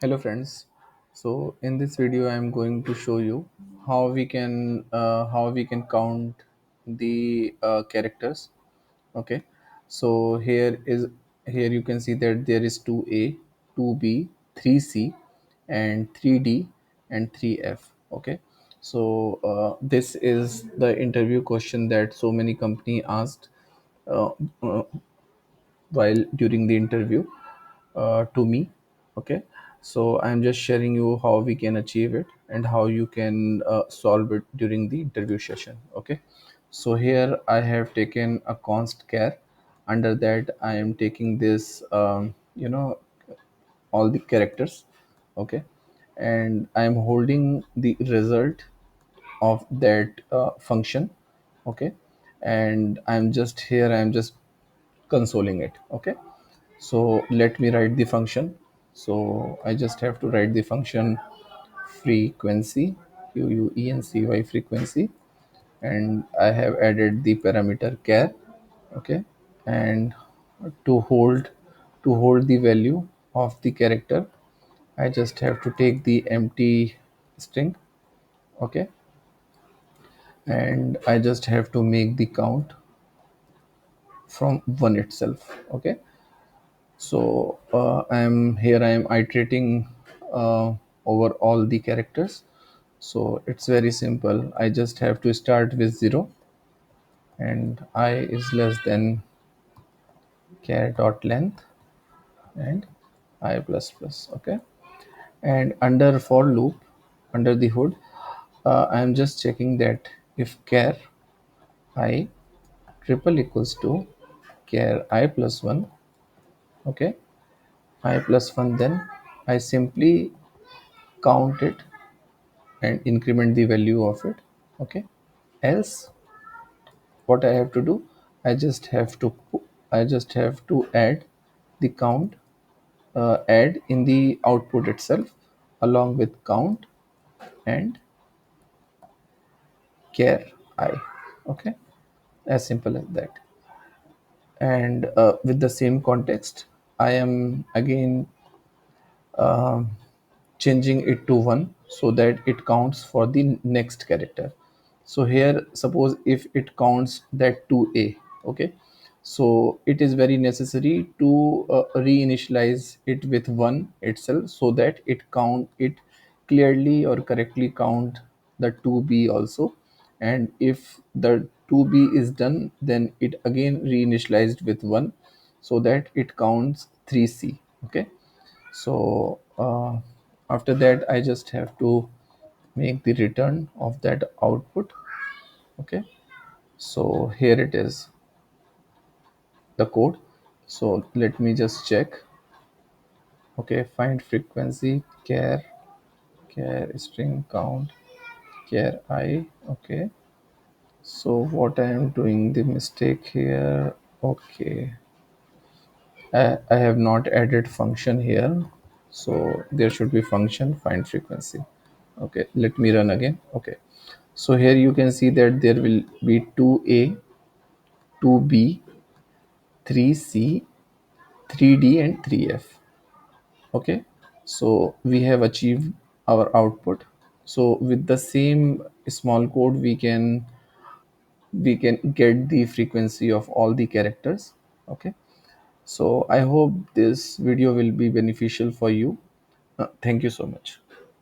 Hello friends. So in this video I am going to show you how we can count the characters. Okay. So here you can see that there is 2A, 2B, 3C and 3D and 3F. Okay. So this is the interview question that so many company asked uh, uh, while during the interview to me. Okay, so I'm just sharing you how we can achieve it and how you can solve it during the interview session. Okay, so here I have taken a const char. Under that I am taking this all the characters. Okay, and I am holding the result of that function. Okay, and I'm just consoling it. Okay, so let me write the function. So I just have to write the function frequency, quency frequency, and I have added the parameter char. Okay, and to hold to hold the value of the character, I just have to take the empty string. Okay, and I just have to make the count from one itself. Okay, so I am iterating over all the characters. So it's very simple. I just have to start with 0 and I is less than char dot length and I plus plus. Okay, and under for loop, under the hood, I am just checking that if char I triple equals to char I plus 1. Okay, I plus 1, then I simply count it and increment the value of it. Okay, else what I have to do, I just have to add the count, add in the output itself along with count and char I. Okay, as simple as that. And with the same context I am again changing it to 1 so that it counts for the next character. So here suppose if it counts that 2A. Okay, so it is very necessary to reinitialize it with 1 itself so that it clearly or correctly count the 2B also. And if the 2B is done, then it again reinitialized with 1 so that it counts 3C. Okay, so after that I just have to make the return of that output. Okay, so here it is, the code. So let me just check. Okay, find frequency char string count char I. Okay, so what I am doing the mistake here. Okay, I have not added function here, so there should be function find frequency. Okay, let me run again. Okay, so here you can see that there will be 2A, 2B, 3C, 3D and 3F. Okay, so we have achieved our output. So with the same small code we can get the frequency of all the characters. Okay, so I hope this video will be beneficial for you. Thank you so much.